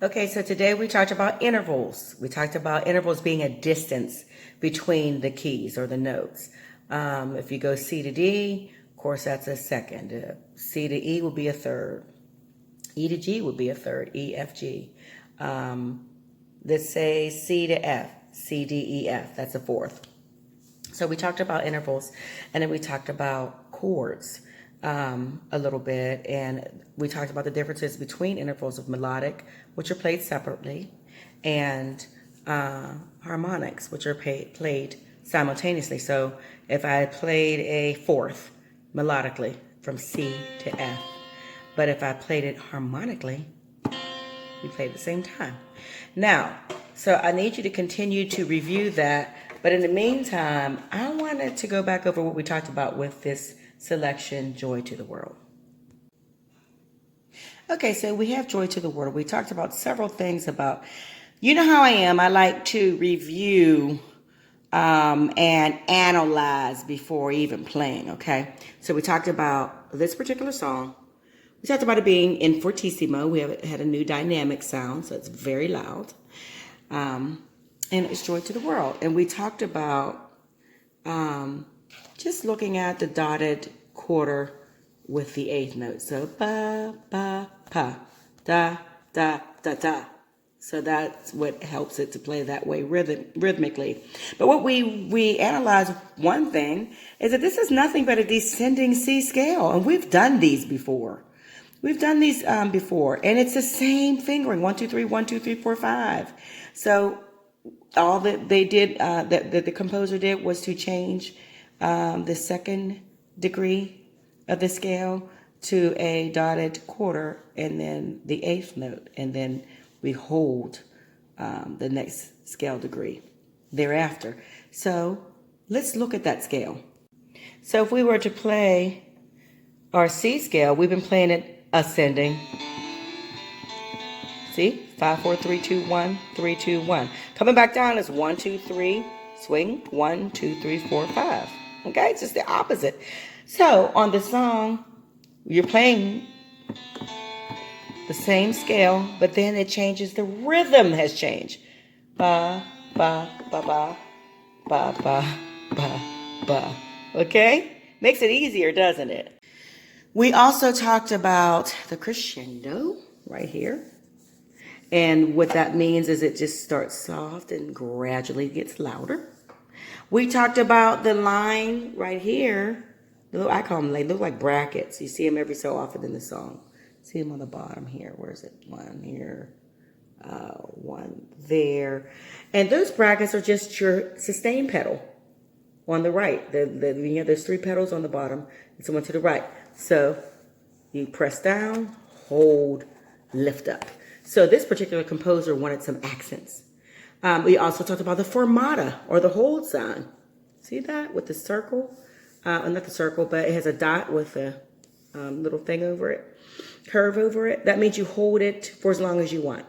Okay, so today we talked about intervals. We talked about intervals being a distance between the keys or the notes. If you go C to D, of course, that's a second. C to E will be a third. E to G would be a third. E, F, G. Let's say C to F, C, D, E, F. That's a fourth. So we talked about intervals, and then we talked about chords a little bit, and we talked about the differences between intervals of melodic, which are played separately, and harmonics, which are played simultaneously. So if I played a fourth melodically from C to F, but if I played it harmonically, we play at the same time. Now, so I need you to continue to review that, but in the meantime, I wanted to go back over what we talked about with this selection, Joy to the World. Okay, so we have Joy to the World. We talked about several things about, you know how I am. I like to review and analyze before even playing, okay? So we talked about this particular song. We talked about it being in fortissimo. We had a new dynamic sound, so it's very loud. And it's Joy to the World. And we talked about just looking at the dotted quarter with the eighth note. So ba, ba, pa, da, da, da, da. So that's what helps it to play that way rhythmically. But what we analyze, one thing, is that this is nothing but a descending C scale. And we've done these before. We've done these before, and it's the same fingering, 1, 2, 3, 1, 2, 3, 4, 5. So all that they did, that the composer did, was to change the second degree of the scale to a dotted quarter, and then the eighth note, and then we hold the next scale degree thereafter. So let's look at that scale. So if we were to play our C scale, we've been playing it ascending. See? 5, 4, 3, 2, 1, 3, 2, 1. Coming back down is 1, 2, 3, swing, 1, 2, 3, 4, 5. Okay? It's just the opposite. So on the song, you're playing the same scale, but then it changes. The rhythm has changed. Ba, ba, ba, ba, ba, ba, ba, ba. Okay? Makes it easier, doesn't it? We also talked about the crescendo right here. And what that means is it just starts soft and gradually gets louder. We talked about the line right here. I call them, they look like brackets. You see them every so often in the song. See them on the bottom here. Where is it? One here, one there. And those brackets are just your sustain pedal on the right. There's 3 pedals on the bottom and someone to the right. So you press down, hold, lift up. So this particular composer wanted some accents. We also talked about the fermata or the hold sign. See that with the circle? Not the circle, but it has a dot with a little thing over it, curve over it. That means you hold it for as long as you want.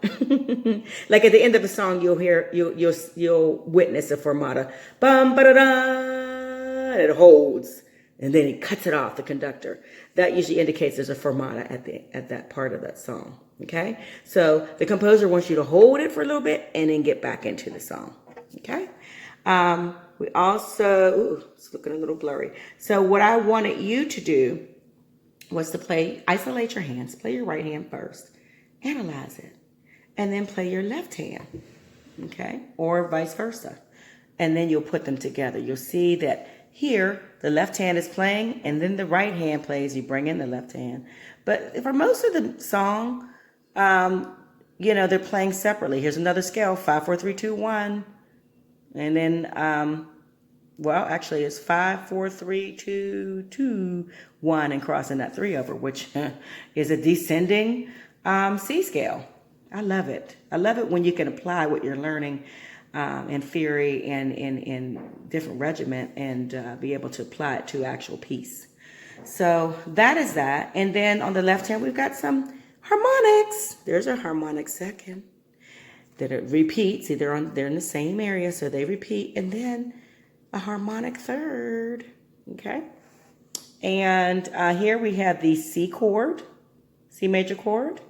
Like at the end of the song, you'll witness a fermata. Bum ba da da. It holds. And then it cuts it off, the conductor. That usually indicates there's a fermata at that part of that song, okay? So the composer wants you to hold it for a little bit and then get back into the song, okay? We also, it's looking a little blurry. So what I wanted you to do was to isolate your hands, play your right hand first, analyze it, and then play your left hand, okay? Or vice versa. And then you'll put them together. You'll see that here, the left hand is playing, and then the right hand plays. You bring in the left hand. But for most of the song, they're playing separately. Here's another scale, 5, 4, 3, 2, 1. And then, actually, it's 5, 4, 3, 2, 2, 1, and crossing that 3 over, which is a descending C scale. I love it. I love it when you can apply what you're learning in theory and in different regiment and be able to apply it to actual piece. So that is that. And then on the left hand, we've got some harmonics. There's a harmonic second that it repeats. See, they're in the same area, so they repeat. And then a harmonic third, okay? And here we have the C chord, C major chord,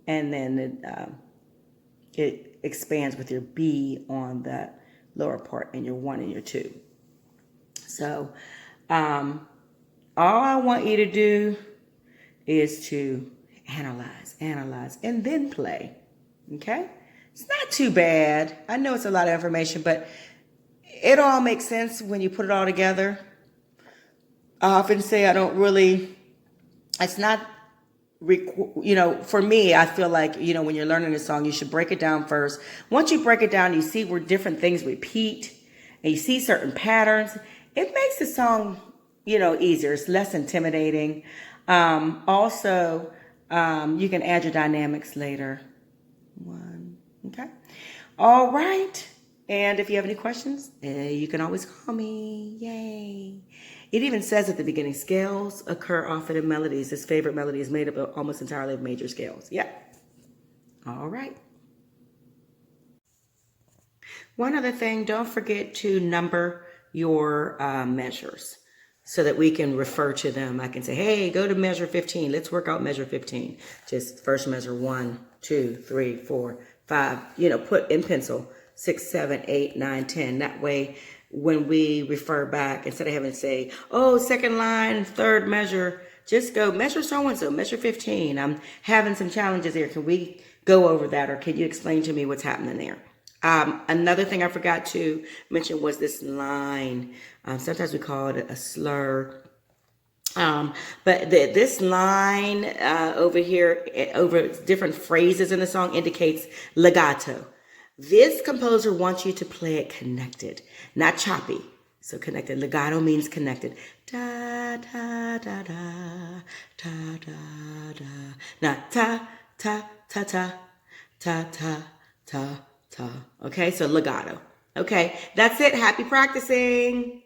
and then it expands with your B on the lower part and your 1 and your 2. So all I want you to do is to analyze, and then play. Okay? It's not too bad. I know it's a lot of information, but it all makes sense when you put it all together. I often say it's not, for me, I feel like, when you're learning a song, you should break it down first. Once you break it down, you see where different things repeat and you see certain patterns. It makes the song, easier. It's less intimidating. Also, you can add your dynamics later. Okay. All right. And if you have any questions, you can always call me. Yay. It even says at the beginning, scales occur often in melodies. His favorite melody is made up almost entirely of major scales. Yeah. All right. One other thing, don't forget to number your measures so that we can refer to them. I can say, hey, go to measure 15. Let's work out measure 15. Just first measure 1, 2, 3, 4, 5. Put in pencil 6, 7, 8, 9, 10. That way, when we refer back, instead of having to say, oh, second line, third measure, just go measure so-and-so, measure 15. I'm having some challenges here. Can we go over that, or can you explain to me what's happening there? Another thing I forgot to mention was this line. Sometimes we call it a slur. But this line over here, over different phrases in the song, indicates legato. This composer wants you to play it connected, not choppy. So connected. Legato means connected. Da, da, da, da, da, da, da. Not ta, ta, ta, ta, ta, ta, ta, ta. Okay, so legato. Okay, that's it. Happy practicing.